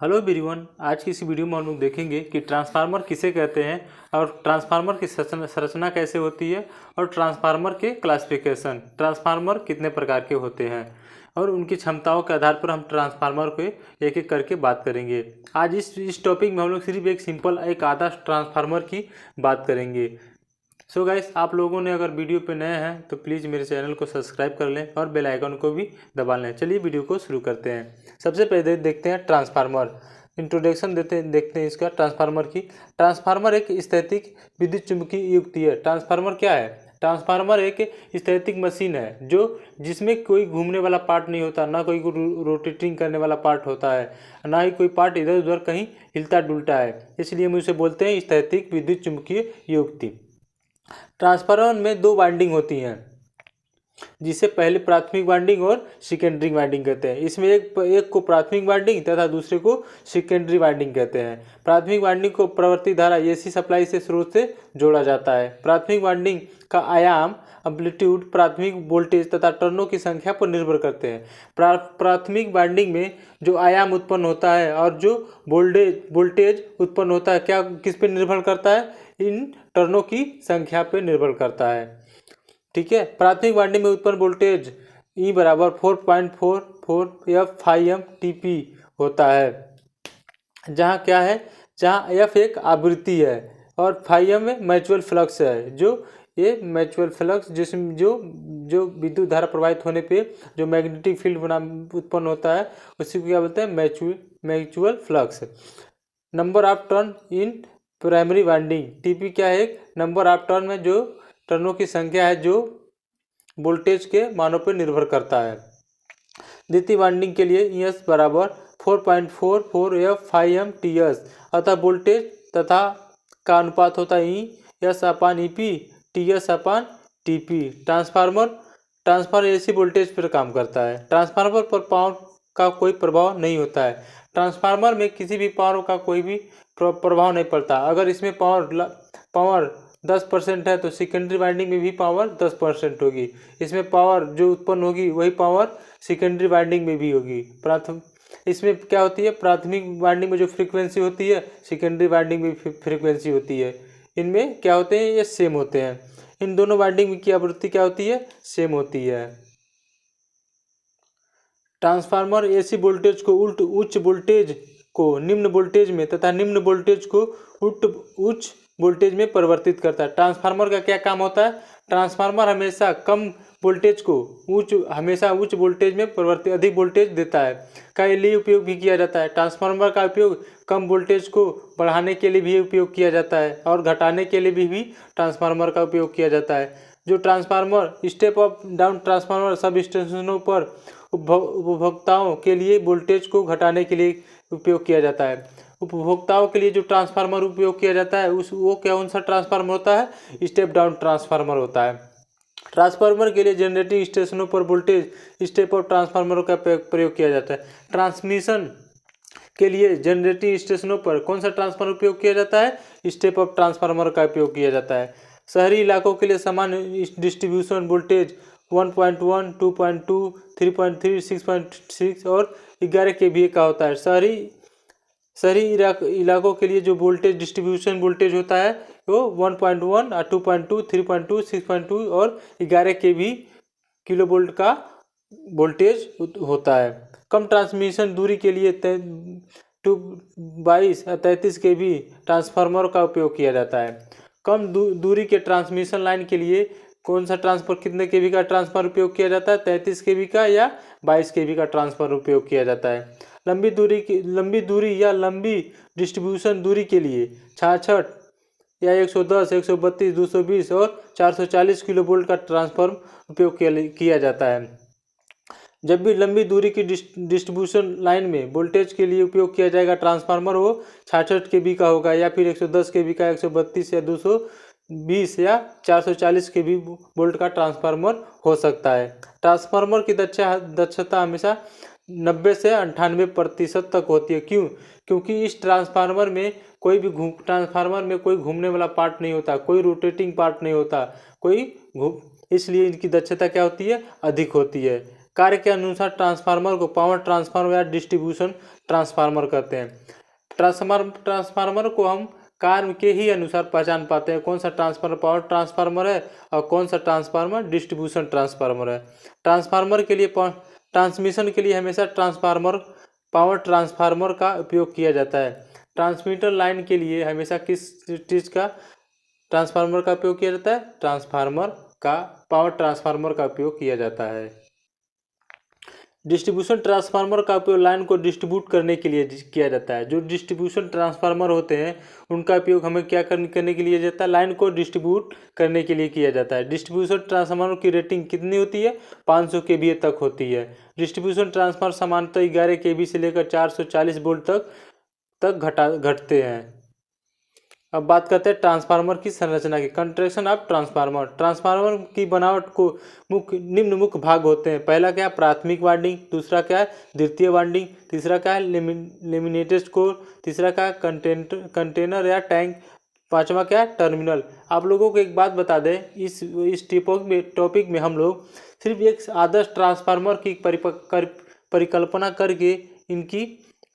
Hello everyone, आज की इस वीडियो में हम लोग देखेंगे कि ट्रांसफार्मर किसे कहते हैं और ट्रांसफार्मर की संरचना कैसे होती है और ट्रांसफार्मर के क्लासिफिकेशन, ट्रांसफार्मर कितने प्रकार के होते हैं और उनकी क्षमताओं के आधार पर हम ट्रांसफार्मर को एक एक करके बात करेंगे। आज इस टॉपिक में हम लोग सिर्फ एक सिंपल एक आदर्श ट्रांसफार्मर की बात करेंगे। सो गाइस, आप लोगों ने अगर वीडियो पे नए हैं तो प्लीज़ मेरे चैनल को सब्सक्राइब कर लें और बेल आइकन को भी दबा लें। चलिए वीडियो को शुरू करते हैं। सबसे पहले देखते हैं ट्रांसफार्मर। इंट्रोडक्शन देखते हैं इसका ट्रांसफार्मर की। ट्रांसफार्मर एक स्थैतिक विद्युत चुम्बकीय युक्ति है। ट्रांसफार्मर क्या है? ट्रांसफार्मर एक स्थैतिक मशीन है जिसमें कोई घूमने वाला पार्ट नहीं होता, ना कोई रोटेटिंग करने वाला पार्ट होता है, ना ही कोई पार्ट इधर उधर कहीं हिलता डुलता है। इसलिए हम उसे बोलते हैं स्थैतिक विद्युत चुम्बकीय युक्ति। ट्रांसफार्मर में दो वाइंडिंग होती हैं, जिसे पहले प्राथमिक वाइंडिंग और सेकेंडरी वाइंडिंग कहते हैं। इसमें एक को प्राथमिक वाइंडिंग तथा दूसरे को सेकेंडरी वाइंडिंग कहते हैं। प्राथमिक वाइंडिंग को प्रवर्ती धारा एसी सप्लाई से स्रोत से जोड़ा जाता है। प्राथमिक वाइंडिंग का आयाम, एम्पलीट्यूड, प्राथमिक वोल्टेज तथा टर्नों की संख्या पर निर्भर करते हैं। प्राथमिक वाइंडिंग में जो आयाम उत्पन्न होता है और जो वोल्टेज उत्पन्न होता है, क्या किस पर निर्भर करता है? इन टर्नों की संख्या पर निर्भर करता है। ठीक है। प्राथमिक वाइंडिंग में उत्पन्न वोल्टेज E बराबर 4.44 F/m TP होता है, जहाँ क्या है, जहाँ F एक आवृत्ति है और φm में म्यूचुअल फ्लक्स है। जो ये म्यूचुअल फ्लक्स जिसमें जो विद्युत धारा प्रवाहित होने पे जो मैग्नेटिक फील्ड उत्पन्न होता है, उसी को क्या बोलते हैं? Mutual flux. Number of turn in primary winding, TP क्या है? एक नंबर ऑफ टर्न में जो टर्नों की संख्या है जो वोल्टेज के मानों पर निर्भर करता है। द्वितीय वाइंडिंग के लिए ES बराबर 4.44 F/m TS, अतः वोल्टेज तथा का अनुपात होता है ES/EP TS/TP। Transformer AC voltage पर काम करता है। ट्रांसफार्मर पर पावर का कोई प्रभाव नहीं होता है। ट्रांसफार्मर में किसी भी पावर का कोई भी प्रभाव नहीं पड़ता। अगर इसमें पावर 10% है तो सेकेंडरी वाइंडिंग में भी पावर 10% होगी। इसमें पावर जो उत्पन्न होगी वही पावर सेकेंडरी वाइंडिंग में भी होगी। इसमें क्या होती है? प्राथमिक वाइंडिंग में जो फ्रीक्वेंसी होती है, सेकेंडरी वाइंडिंग में फ्रीक्वेंसी होती है। इनमें क्या होते हैं? ये सेम होते हैं। इन दोनों वाइंडिंग की आवृत्ति क्या होती है? सेम होती है। ट्रांसफार्मर AC वोल्टेज को उच्च वोल्टेज को निम्न वोल्टेज में तथा निम्न वोल्टेज को उच्च वोल्टेज में परिवर्तित करता है। ट्रांसफार्मर का क्या काम होता है? ट्रांसफार्मर हमेशा कम वोल्टेज को उच्च वोल्टेज में परिवर्तित अधिक वोल्टेज देता है का लिए उपयोग भी किया जाता है। ट्रांसफार्मर का उपयोग कम वोल्टेज को बढ़ाने के लिए भी उपयोग किया जाता है और घटाने के लिए भी ट्रांसफार्मर का उपयोग किया जाता है। जो transformer step up down transformer सब स्टेशनों पर उपभोक्ताओं के लिए वोल्टेज को घटाने के लिए उपयोग किया जाता है। उपभोक्ताओं के लिए जो ट्रांसफार्मर उपयोग किया जाता है वो कौन सा ट्रांसफार्मर होता है? स्टेप डाउन ट्रांसफार्मर होता है। ट्रांसफार्मर के लिए जनरेटिंग स्टेशनों पर वोल्टेज स्टेप अप ट्रांसफार्मरों का प्रयोग किया जाता है। ट्रांसमिशन के लिए जनरेटिंग स्टेशनों पर कौन सा ट्रांसफार्मर उपयोग किया जाता है? स्टेप अप ट्रांसफार्मर का उपयोग किया जाता है। शहरी इलाकों के लिए समान डिस्ट्रीब्यूशन वोल्टेज 1.1, 2.2, 3.3, 6.6 और 11 kVA का होता है। शहरी इलाकों के लिए जो वोल्टेज डिस्ट्रीब्यूशन वोल्टेज होता है वो 1.1, 2.2, 3.2, 6.2 और 11 किलो वोल्ट का वोल्टेज होता है। कम ट्रांसमिशन दूरी के लिए 22 या 33 kV ट्रांसफार्मर का उपयोग किया जाता है। कम दूरी के ट्रांसमिशन लाइन के लिए कौन सा ट्रांसफर कितने kV का ट्रांसफर उपयोग किया जाता है? 33 kV का या 22 kV का ट्रांसफर उपयोग किया जाता है। लंबी दूरी या लंबी डिस्ट्रीब्यूशन दूरी के लिए 66 या 110, 132, 220 और 440 किलो वोल्ट का ट्रांसफार्मर उपयोग किया जाता है। जब भी लंबी दूरी की डिस्ट्रीब्यूशन लाइन में वोल्टेज के लिए उपयोग किया जाएगा ट्रांसफार्मर, वो 66 kV का होगा या फिर 110 kV का, 132 या 220 या 440 kV वोल्ट का ट्रांसफार्मर हो सकता है। ट्रांसफार्मर की दक्षता हमेशा 90 से 98% तक होती है। क्यों? क्योंकि इस ट्रांसफार्मर में कोई घूमने वाला पार्ट नहीं होता, कोई रोटेटिंग पार्ट नहीं होता, इसलिए इनकी दक्षता क्या होती है? अधिक होती है। कार्य के अनुसार ट्रांसफार्मर को पावर ट्रांसफार्मर या डिस्ट्रीब्यूशन ट्रांसफार्मर कहते हैं। ट्रांसफार्मर को हम कार्य के ही अनुसार पहचान पाते हैं, कौन सा ट्रांसफार्मर पावर ट्रांसफार्मर है और कौन सा ट्रांसफार्मर डिस्ट्रीब्यूशन ट्रांसफार्मर है। ट्रांसफार्मर के लिए ट्रांसमिशन के लिए हमेशा पावर ट्रांसफार्मर का उपयोग किया जाता है। ट्रांसमीटर लाइन के लिए हमेशा किस चीज़ का ट्रांसफार्मर का उपयोग किया जाता है? पावर ट्रांसफार्मर का उपयोग किया जाता है। डिस्ट्रीब्यूशन ट्रांसफार्मर का उपयोग लाइन को डिस्ट्रीब्यूट करने के लिए किया जाता है। जो डिस्ट्रीब्यूशन ट्रांसफार्मर होते हैं उनका उपयोग हमें क्या करने के लिए जाता है? लाइन को डिस्ट्रीब्यूट करने के लिए किया जाता है। डिस्ट्रीब्यूशन ट्रांसफार्मर की रेटिंग कितनी होती है? 500 kVA तक होती है। डिस्ट्रीब्यूशन ट्रांसफार्मर सामान्यतः 11 kV से लेकर 440 वोल्ट तक घटते हैं। अब बात करते हैं ट्रांसफार्मर की संरचना की। Construction of transformer. ट्रांसफार्मर की बनावट को निम्न मुख्य भाग होते हैं। पहला क्या है? प्राथमिक वाइंडिंग। दूसरा क्या है? द्वितीय वाइंडिंग। तीसरा क्या है? Laminated core. तीसरा क्या है? कंटेनर या टैंक। पांचवा क्या है? टर्मिनल। आप लोगों को एक बात बता दें, इस टॉपिक में हम लोग सिर्फ एक आदर्श ट्रांसफार्मर की परिकल्पना करके इनकी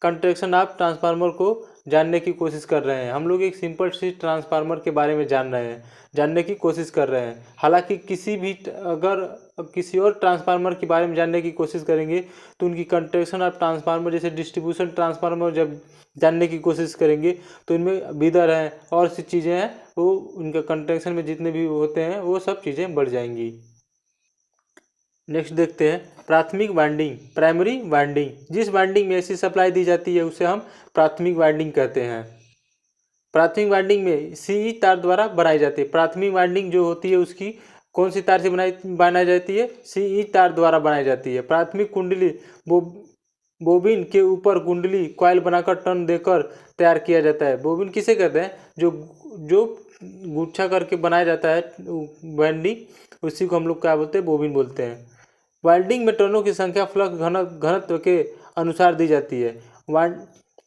कंस्ट्रक्शन ऑफ ट्रांसफार्मर को जानने की कोशिश कर रहे हैं। हम लोग एक सिंपल सी ट्रांसफार्मर के बारे में जानने की कोशिश कर रहे हैं। हालांकि अगर किसी और ट्रांसफार्मर के बारे में जानने की कोशिश करेंगे तो उनकी कंस्ट्रक्शन ऑफ ट्रांसफार्मर, जैसे डिस्ट्रीब्यूशन ट्रांसफार्मर जब जानने की कोशिश करेंगे तो इनमें विदर हैं और सी चीज़ें हैं, वो उनका कंस्ट्रक्शन में जितने भी होते हैं वो सब चीज़ें बढ़ जाएंगी। नेक्स्ट देखते हैं प्राथमिक वाइंडिंग, प्राइमरी वाइंडिंग। जिस वाइंडिंग में ऐसी सप्लाई दी जाती है उसे हम प्राथमिक वाइंडिंग कहते हैं। प्राथमिक वाइंडिंग में सीई तार द्वारा बनाई जाती है। प्राथमिक वाइंडिंग जो होती है उसकी कौन सी तार से बनाई जाती है? सीई तार द्वारा बनाई जाती है। प्राथमिक कुंडली बोबिन के ऊपर कुंडली कॉइल बनाकर टर्न देकर तैयार किया जाता है। बोबिन किसे कहते हैं? जो गुच्छा करके बनाया जाता है वाइंडिंग, उसी को हम लोग क्या बोलते हैं? बोबिन बोलते हैं। वाइंडिंग में टर्नों की संख्या फ्लक्स घनत्व के अनुसार दी जाती है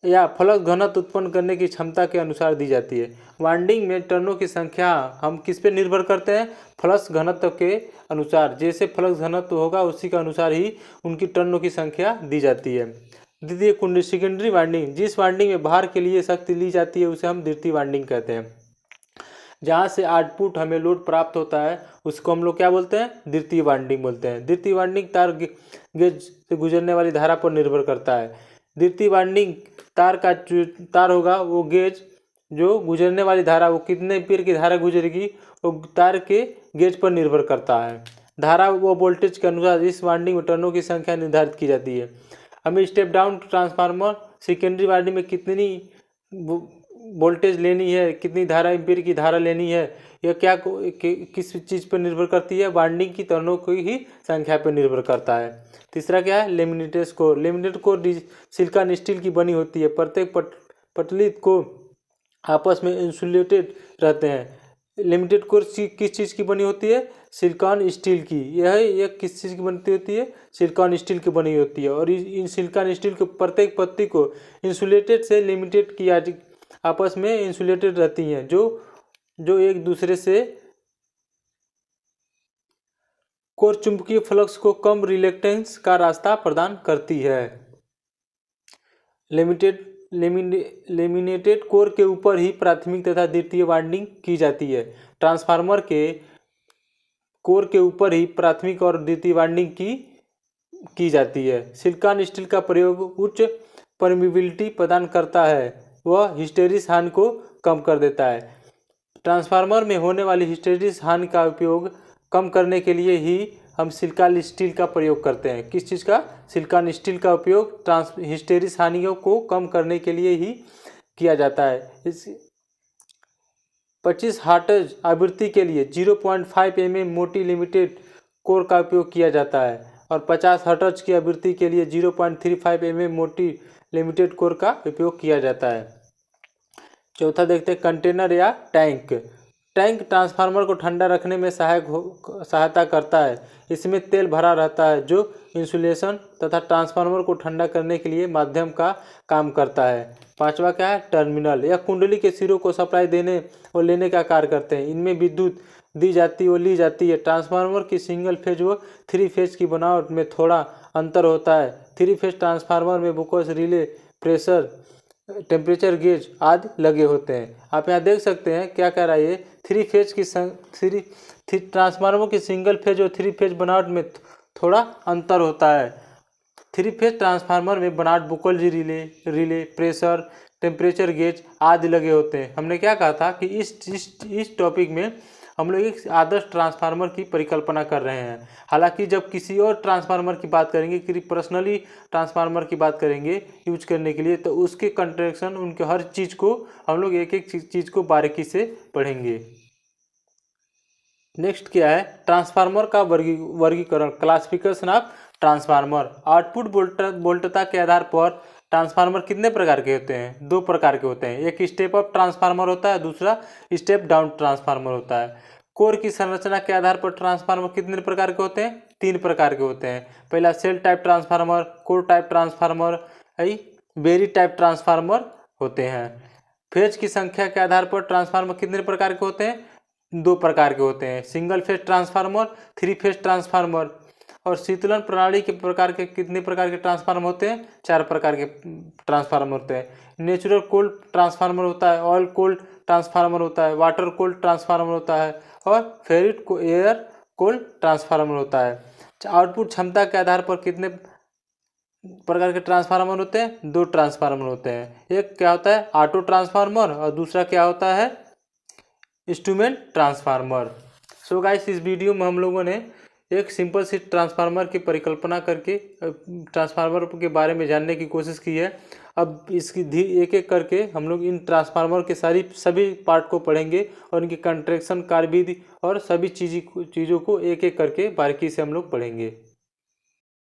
या फ्लक्स घनत्व उत्पन्न करने की क्षमता के अनुसार दी जाती है। वाइंडिंग में टर्नों की संख्या हम किस पे निर्भर करते हैं? फ्लक्स घनत्व के अनुसार। जैसे फ्लक्स घनत्व होगा उसी के अनुसार ही उनकी टर्नों की संख्या दी जाती है। द्वितीय कुंडली, सेकेंडरी वाइंडिंग। जिस वाइंडिंग में भार के लिए शक्ति ली जाती है उसे हम द्वितीय वाइंडिंग कहते हैं। जहाँ से आउटपुट हमें लोड प्राप्त होता है उसको हम लोग क्या बोलते हैं? द्वितीय वाइंडिंग बोलते हैं। द्वितीय वाइंडिंग तार गेज से गुजरने वाली धारा पर निर्भर करता है। द्वितीय वाइंडिंग तार होगा वो गेज जो गुजरने वाली धारा, वो कितने एम्पीयर की धारा गुजरेगी वो तार के गेज पर निर्भर करता है। धारा व वोल्टेज के अनुसार इस वाइंडिंग में टर्नों की संख्या निर्धारित की जाती है। हमें step down transformer secondary winding में कितनी वोल्टेज लेनी है, कितनी धारा एम्पीयर की धारा लेनी है, यह किस चीज़ पर निर्भर करती है? वाइंडिंग की टर्नों की ही संख्या पर निर्भर करता है। तीसरा क्या है? Laminated core. Laminated core silicon steel की बनी होती है। प्रत्येक पटली को आपस में इंसुलेटेड रहते हैं। लिमिटेड कोर किस चीज़ की बनी होती है? सिलिकॉन स्टील की। यह किस चीज़ की बनती होती है? सिलिकॉन स्टील की बनी होती है। और इन सिलिकॉन स्टील के प्रत्येक पत्ती को इंसुलेटेड से लिमिटेड किया आपस में इंसुलेटेड रहती हैं, जो एक दूसरे से कोर चुंबकीय फ्लक्स को कम रिलेक्टेंस का रास्ता प्रदान करती है। लेमिनेटेड कोर के ऊपर ही प्राथमिक तथा द्वितीय वाइंडिंग की जाती है। ट्रांसफार्मर के कोर के ऊपर ही प्राथमिक और द्वितीय वाइंडिंग की जाती है। सिलिकॉन स्टील का प्रयोग उच्च परमीबिलिटी प्रदान करता है, वह हिस्टेरिस हानि को कम कर देता है। ट्रांसफार्मर में होने वाली हिस्टेरिस हानि का उपयोग कम करने के लिए ही हम सिलिकॉन स्टील का प्रयोग करते हैं। किस चीज़ का? सिलिकॉन स्टील का उपयोग हिस्टेरिस हानियों को कम करने के लिए ही किया जाता है। इस 25 हर्ट्ज आवृत्ति के लिए 0.5 mm मोटी लिमिटेड कोर का उपयोग किया जाता है और 50 हर्ट्ज की आवृत्ति के लिए 0.35 mm मोटी लिमिटेड कोर का उपयोग किया जाता है। चौथा देखते हैं कंटेनर या टैंक। टैंक ट्रांसफार्मर को ठंडा रखने में सहायता करता है। इसमें तेल भरा रहता है जो इंसुलेशन तथा ट्रांसफार्मर को ठंडा करने के लिए माध्यम का काम करता है। पांचवा क्या है? टर्मिनल। यह कुंडली के सिरों को सप्लाई देने और लेने का कार्य करते हैं। इनमें विद्युत दी जाती है वो ली जाती है। ट्रांसफार्मर की सिंगल फेज व 3 फेज की बनावट में थोड़ा अंतर होता है। 3 फेज ट्रांसफार्मर में बुकोस, रिले, प्रेशर, टेम्परेचर गेज आदि लगे होते हैं। आप यहाँ देख सकते हैं क्या कह रहा है ये, 3 फेज की ट्रांसफार्मर की सिंगल फेज और 3 फेज बनावट में थोड़ा अंतर होता है। 3 फेज ट्रांसफार्मर में बनावट बुकोल्ज, रिले, प्रेशर, टेम्परेचर गेज आदि लगे होते हैं। हमने क्या कहा था कि इस टॉपिक में हम लोग एक आदर्श ट्रांसफार्मर की परिकल्पना कर रहे हैं। हालांकि जब किसी और ट्रांसफार्मर की बात करेंगे, कि पर्सनली ट्रांसफार्मर की बात करेंगे यूज करने के लिए, तो उसके कंट्रैक्शन, उनके हर चीज़ को हम लोग एक एक चीज़ को बारीकी से पढ़ेंगे। नेक्स्ट क्या है, ट्रांसफार्मर का वर्गीकरण, क्लासिफिकेशन ऑफ ट्रांसफार्मर। आउटपुट वोल्टता के आधार पर ट्रांसफार्मर कितने प्रकार के होते हैं? 2 प्रकार के होते हैं। एक स्टेप अप ट्रांसफार्मर होता है, दूसरा स्टेप डाउन ट्रांसफार्मर होता है। कोर की संरचना के आधार पर ट्रांसफार्मर कितने प्रकार के होते हैं? 3 प्रकार के होते हैं। पहला shell type transformer, core type transformer, berry type transformer होते हैं। फेज की संख्या के आधार पर ट्रांसफार्मर कितने प्रकार के होते हैं? 2 प्रकार के होते हैं। Single phase transformer, 3 phase transformer. और शीतलन प्रणाली के प्रकार के कितने प्रकार के ट्रांसफार्मर होते हैं? 4 प्रकार के ट्रांसफार्मर होते हैं। नेचुरल कोल्ड ट्रांसफार्मर होता है, ऑयल कोल्ड ट्रांसफार्मर होता है, वाटर कोल्ड ट्रांसफार्मर होता है और फेरिट एयर कोल्ड ट्रांसफार्मर होता है। आउटपुट क्षमता के आधार पर कितने प्रकार के ट्रांसफार्मर होते हैं? 2 ट्रांसफार्मर होते हैं। एक क्या होता है, ऑटो ट्रांसफार्मर, और दूसरा क्या होता है, इंस्ट्रूमेंट ट्रांसफार्मर। सो गाइस, इस वीडियो में हम लोगों ने एक सिंपल सी ट्रांसफार्मर की परिकल्पना करके ट्रांसफार्मर के बारे में जानने की कोशिश की है। अब इसकी एक एक करके हम लोग इन ट्रांसफार्मर के सभी पार्ट को पढ़ेंगे और इनकी कंट्रैक्शन, कार्यविधि और सभी चीज़ों को एक एक करके बारीकी से हम लोग पढ़ेंगे।